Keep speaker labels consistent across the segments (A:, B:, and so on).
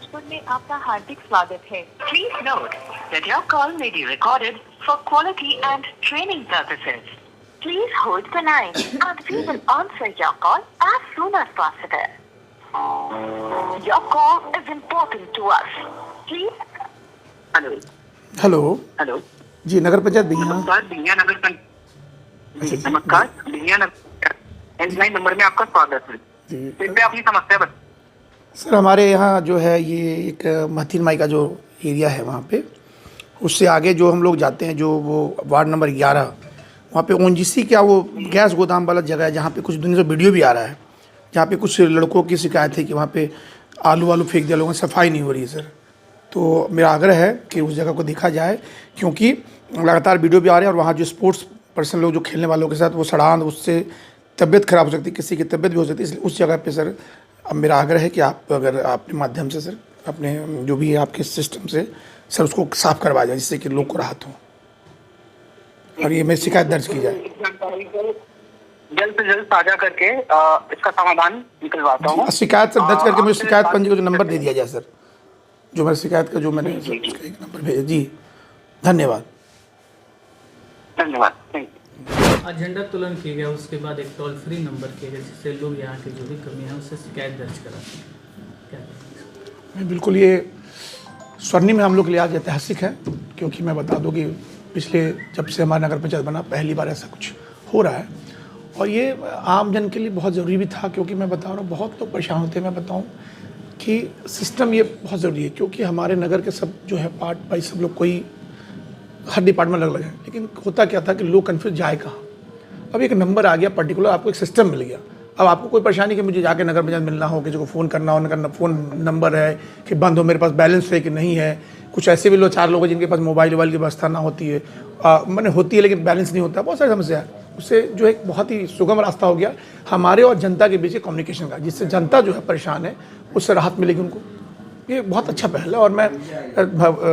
A: भोजपुर में आपका हार्दिक स्वागत है। Please note that your call may be recorded for quality and training purposes. Please hold the line and we will answer your call as soon as possible. Your call is important to us. Please. Hello
B: hello
A: hello
B: ji, Nagar Panchayat Bihiya.
A: नमस्कार, बिहिया नगर पंचायत। नमस्कार, बिहिया नगर helpline number में आपका स्वागत है।
B: जी
A: कृपया अपनी समस्या बताएं।
B: सर, हमारे यहाँ जो है ये एक महतीन माई का जो एरिया है वहाँ पे, उससे आगे जो हम लोग जाते हैं, जो वो वार्ड नंबर 11, वहाँ पे ओनजीसी क्या वो गैस गोदाम वाला जगह है, जहाँ पे कुछ दिन से वीडियो भी आ रहा है, जहाँ पे कुछ लड़कों की शिकायत है कि वहाँ पे आलू वालू फेंक दिया लोगों ने, सफाई नहीं हो रही है सर। तो मेरा आग्रह है कि उस जगह को देखा जाए, क्योंकि लगातार वीडियो भी आ रहे हैं और वहाँ जो स्पोर्ट्स पर्सन लोग जो खेलने वालों के साथ वो सड़ान, उससे तबीयत खराब हो सकती है, किसी की तबीयत भी हो सकती है। इसलिए उस जगह पे सर अब मेरा आग्रह है कि आप अगर अपने माध्यम से सर अपने जो भी है आपके सिस्टम से सर उसको साफ़ करवा जाए, जिससे कि लोग को राहत हो और ये मेरी शिकायत दर्ज की जाए।
A: जानकारी को जल्द से जल्द साझा करके इसका समाधान निकलवाता हूँ।
B: शिकायत सर दर्ज करके मुझे शिकायत पंजी को जो नंबर दे दिया जाए सर, जो मेरी शिकायत का जो मैंने उसका एक नंबर भेजा। जी धन्यवाद।
A: धन्यवाद, थैंक यू।
C: झंडा तोलन किया गया, उसके बाद एक टोल फ्री नंबर किया गया जिससे लोग यहाँ की जो भी कमियाँ हैं उससे शिकायत दर्ज कराते हैं। क्या
B: नहीं, बिल्कुल ये स्वर्णिम में हम लोग के लिए आज ऐतिहासिक है, क्योंकि मैं बता दूं कि पिछले जब से हमारा नगर पंचायत बना पहली बार ऐसा कुछ हो रहा है और ये आम जन के लिए बहुत ज़रूरी भी था, क्योंकि मैं बता रहा हूँ बहुत लोग परेशान होते हैं। मैं बताऊँ कि सिस्टम ये बहुत ज़रूरी है, क्योंकि हमारे नगर के सब जो है पार्ट बाई सब लोग कोई हर डिपार्टमेंट अलग अलग है, लेकिन होता क्या था कि लोग कन्फ्यूज जाए कहाँ। अब एक नंबर आ गया पर्टिकुलर, आपको एक सिस्टम मिल गया। अब आपको कोई परेशानी कि मुझे जाके नगर पंचायत मिलना हो, किसी को फ़ोन करना हो, उनका फ़ोन नंबर है कि बंद हो, मेरे पास बैलेंस है कि नहीं है। कुछ ऐसे भी लोग 4 लोग हैं जिनके पास मोबाइल की व्यवस्था ना होती है, मैंने होती है लेकिन बैलेंस नहीं होता, बहुत सारी समस्या है। उससे जो एक बहुत ही सुगम रास्ता हो गया हमारे और जनता के बीच कम्युनिकेशन का, जिससे जनता जो है परेशान है उससे राहत मिलेगी उनको। ये बहुत अच्छा पहल है और मैं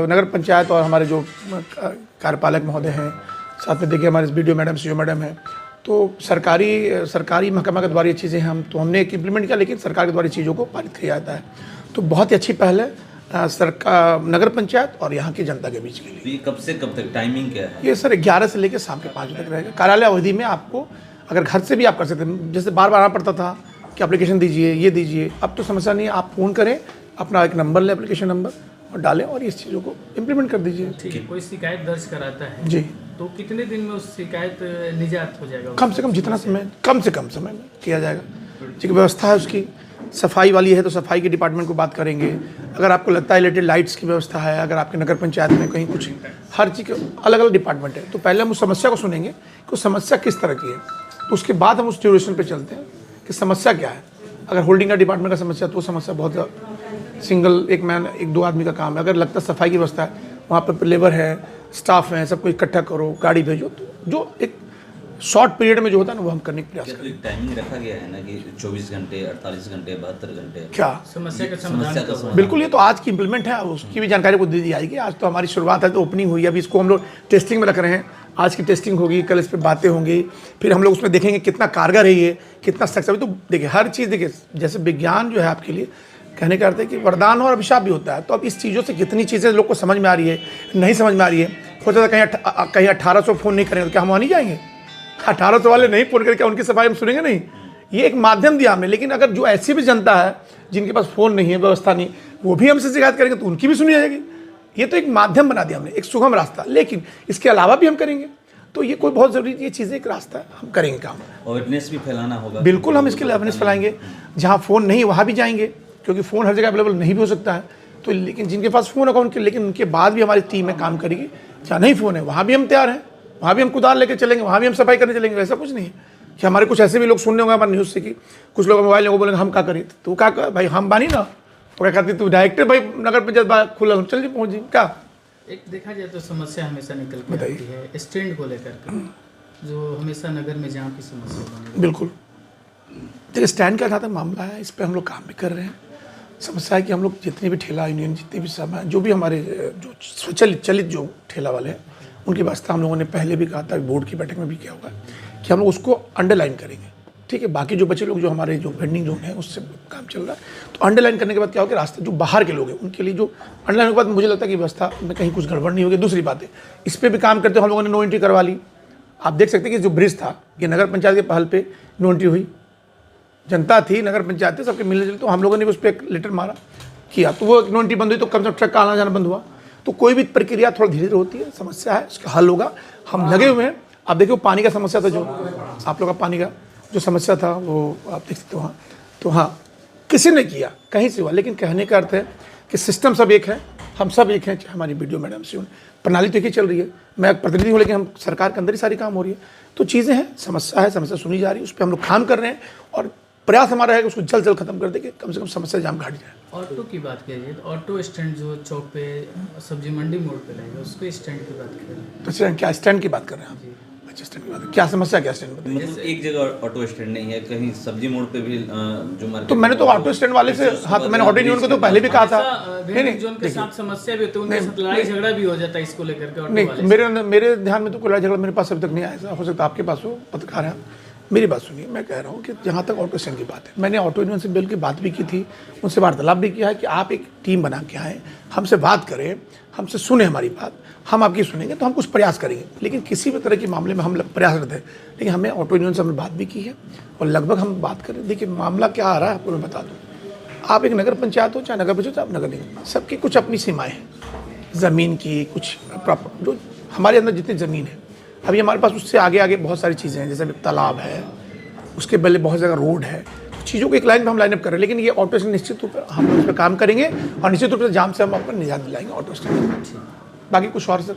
B: नगर पंचायत और हमारे जो कार्यपालक महोदय हैं, साथ में देखिए हमारे वीडियो मैडम, सीओ मैडम हैं, तो सरकारी महकमा के द्वारा ये चीज़ें हमने एक इम्प्लीमेंट किया, लेकिन सरकार के द्वारा चीज़ों को पारित किया जाता है। तो बहुत ही अच्छी पहल है सरकार, नगर पंचायत और यहाँ की जनता के बीच के लिए।
D: ये कब से कब तक टाइमिंग क्या है?
B: ये सर 11 से लेकर शाम के 5 बजे तक रहेगा। कार्यालय अवधि में आपको अगर घर से भी आप कर सकते हैं, जैसे बार बार आना पड़ता था कि एप्लीकेशन दीजिए, ये दीजिए, अब तो समस्या नहीं है। आप फ़ोन करें, अपना एक नंबर लें, एप्लीकेशन नंबर, और डालें और इस चीज़ों को इम्प्लीमेंट कर दीजिए।
C: ठीक है, कोई शिकायत दर्ज कराता है
B: जी,
C: तो कितने दिन में उस शिकायत निजात हो जाएगा?
B: कम से कम जितना समय, कम से कम समय में किया जाएगा। ठीक, व्यवस्था है उसकी, सफाई वाली है तो सफाई के डिपार्टमेंट को बात करेंगे। अगर आपको लगता है रिलेटेड लाइट्स की व्यवस्था है, अगर आपके नगर पंचायत में कहीं कुछ, हर चीज़ के अलग अलग डिपार्टमेंट है, तो पहले हम उस समस्या को सुनेंगे कि उस समस्या किस तरह की है, तो उसके बाद हम उस ड्यूरेशन पे चलते हैं कि समस्या क्या है। अगर होल्डिंग का डिपार्टमेंट का समस्या, तो वो समस्या बहुत सिंगल एक मैन, 1-2 आदमी का काम है। अगर लगता है सफाई की व्यवस्था है, वहाँ पर लेबर है, स्टाफ है, सबको इकट्ठा करो, गाड़ी भेजो, तो जो एक शॉर्ट पीरियड में जो होता है ना वो हम करने का प्रयास करें।
D: टाइमिंग रखा गया है ना कि 24 घंटे, 48 घंटे, 72 घंटे?
B: क्या
C: समस्या का समाधान?
B: बिल्कुल, ये तो आज की इम्प्लीमेंट है, उसकी भी जानकारी को दे दी जाएगी। आज तो हमारी शुरुआत है, तो ओपनिंग हुई है, अभी इसको हम लोग टेस्टिंग में रख रहे हैं। आज की टेस्टिंग होगी, कल इस पर बातें होंगी, फिर हम लोग उसमें देखेंगे कितना कारगर है ये, कितना सक्सेस। तो देखिए हर चीज़, देखिए जैसे विज्ञान जो है आपके लिए कहने का अर्थ है कि वरदान और अभिशाप भी होता है। तो अब इस चीज़ों से कितनी चीज़ें लोग को समझ में आ रही है, नहीं समझ में आ रही है। हो सकता है कहीं 1800 फ़ोन नहीं करेंगे तो क्या हम वहाँ नहीं जाएंगे? 1800 वाले नहीं फ़ोन करके उनकी सफाई हम सुनेंगे नहीं? ये एक माध्यम दिया हमने। लेकिन अगर जो ऐसी भी जनता है जिनके पास फ़ोन नहीं है, व्यवस्था नहीं, वो भी हमसे शिकायत करेंगे तो उनकी भी सुनी जाएगी। ये तो एक माध्यम बना दिया हमने, एक सुगम रास्ता। लेकिन इसके अलावा भी हम करेंगे, तो ये कोई बहुत ज़रूरी, ये चीज़ें एक रास्ता है, हम करेंगे काम।
D: अवेयरनेस भी फैलाना होगा।
B: बिल्कुल, हम इसके लिए अवेयरनेस फैलाएंगे। जहाँ फ़ोन नहीं वहाँ भी जाएंगे, क्योंकि फ़ोन हर जगह अवेलेबल नहीं भी हो सकता है। तो लेकिन जिनके पास फ़ोन होगा उनके, लेकिन उनके बाद भी हमारी टीम में काम करेगी। जहाँ नहीं फ़ोन है वहाँ भी हम तैयार हैं, वहाँ भी हम कुदाल लेके चलेंगे, वहाँ भी हम सफाई करने चलेंगे। ऐसा कुछ नहीं है कि हमारे कुछ ऐसे भी लोग सुनने होंगे हमारे न्यूज़ से कि कुछ लोग मोबाइल लेंगे, बोलेंगे हम क्या करें, तो क्या कर भाई, हम बानी ना, वो क्या कहती तू डायरेक्टर भाई नगर पंचायत खुला, चल जी पहुँच जी। क्या
C: एक देखा जाए तो समस्या हमेशा निकल के आती है स्टैंड को लेकर के, जो हमेशा नगर में जहाँ की समस्या बनी।
B: बिल्कुल, देखिए स्टैंड का जहाँ तक मामला है, इस पर हम लोग काम भी कर रहे हैं। समस्या है कि हम लोग जितने भी ठेला यूनियन, जितने भी सब हैं, जो भी हमारे जो स्वचालित जो ठेला वाले हैं, उनकी व्यवस्था हम लोगों ने पहले भी कहा था, बोर्ड की बैठक में भी किया हुआ है कि हम लोग उसको अंडरलाइन करेंगे ठीक है। बाकी जो बचे लोग जो हमारे जो वेंडिंग जोन है उससे काम चल रहा है। तो अंडरलाइन करने के बाद क्या हो गया, रास्ते जो बाहर के लोग हैं उनके लिए जो अंडरलाइन के बाद मुझे लगता है कि व्यवस्था में कहीं कुछ गड़बड़ नहीं होगी। दूसरी बात है, इस पर भी काम करते हम लोगों ने नो एंट्री करवा ली। आप देख सकते हैं कि जो ब्रिज था ये नगर पंचायत के पहल पे नो एंट्री हुई, जनता थी, नगर पंचायत सबके मिलने जुलते, तो हम लोगों ने उस पर एक लेटर मारा किया, तो वो नो एंट्री बंद हुई, तो कम से कम ट्रक का आना जाना बंद हुआ। तो कोई भी प्रक्रिया थोड़ा धीरे धीरे होती है, समस्या है उसका हल होगा, हम लगे हुए हैं। आप देखिए पानी का समस्या था, जो आप लोग का पानी का जो समस्या था वो आप देख सकते हो वहाँ। तो हाँ, किसी ने किया, कहीं से हुआ, लेकिन कहने का अर्थ है कि सिस्टम सब एक है, हम सब एक हैं, चाहे हमारी वीडियो मैडम से प्रणाली तो एक ही चल रही है। मैं एक प्रतिनिधि हूँ, लेकिन हम सरकार के अंदर ही सारी काम हो रही है। तो चीज़ें हैं, समस्या है, समस्या सुनी जा रही है, उस पर हम लोग काम कर रहे हैं और प्रयास हमारा है कि उसको जल्द जल्द खत्म कर दे, कि कम से कम समस्या जाम घट जाए।
C: ऑटो की बात कीजिए तो ऑटो स्टैंड जो चौक पे सब्जी मंडी मोड़ पे रहेगा, उसके स्टैंड की बात करें
B: तो स्टैंड, क्या स्टैंड की बात कर रहे हैं आप? अच्छा, स्टैंड की बात, क्या समस्या, क्या स्टैंड बताइए।
D: मतलब एक जगह ऑटो स्टैंड नहीं है, कहीं सब्जी मोड़ पे भी जो मार्केट,
B: तो मैंने तो ऑटो स्टैंड वाले से, हाँ, तो मैंने ऑटो यूनियन को तो पहले भी कहा था।
C: नहीं, जोन के साथ समस्या भी होती है, उनके साथ लड़ाई झगड़ा भी हो जाता है इसको लेकर के ऑटो
B: नहीं,
C: वाले।
B: मेरे ध्यान में तो कोई लड़ाई झगड़ा मेरे पास अभी तक नहीं आया। हो सकता है आपके पास हो, पत्रकार है। मेरी बात सुनिए, मैं कह रहा हूँ कि जहाँ तक ऑटो स्टैंड की बात है, मैंने ऑटो यूनियन से बिल की बात भी की थी, उनसे वार्तालाप भी किया है कि आप एक टीम बना के आएँ, हमसे बात करें, हमसे सुने हमारी बात, हम आपकी सुनेंगे, तो हम कुछ प्रयास करेंगे। लेकिन किसी भी तरह के मामले में हम प्रयासरत हैं, लेकिन हमें ऑटो यूनियन से हमने बात भी की है और लगभग हम बात करें। देखिए मामला क्या आ रहा है आपको मैं बता दूँ, आप एक नगर पंचायत हो चाहे नगर परिषद, आप नगर निगम, सबकी कुछ अपनी सीमाएँ हैं, ज़मीन की कुछ प्रॉपर, जो हमारे अंदर जितनी ज़मीन है, अभी हमारे पास उससे आगे आगे बहुत सारी चीज़ें हैं, जैसे तालाब है, उसके पहले बहुत जगह रोड है, चीज़ों को एक लाइन में हम लाइनअप कर रहे हैं। लेकिन ये ऑटो स्टैंड निश्चित रूप से हम लोग उस पर काम करेंगे और निश्चित रूप से जाम से हम आपको निजात दिलाएंगे ऑटो स्टैंड। बाकी कुछ और सर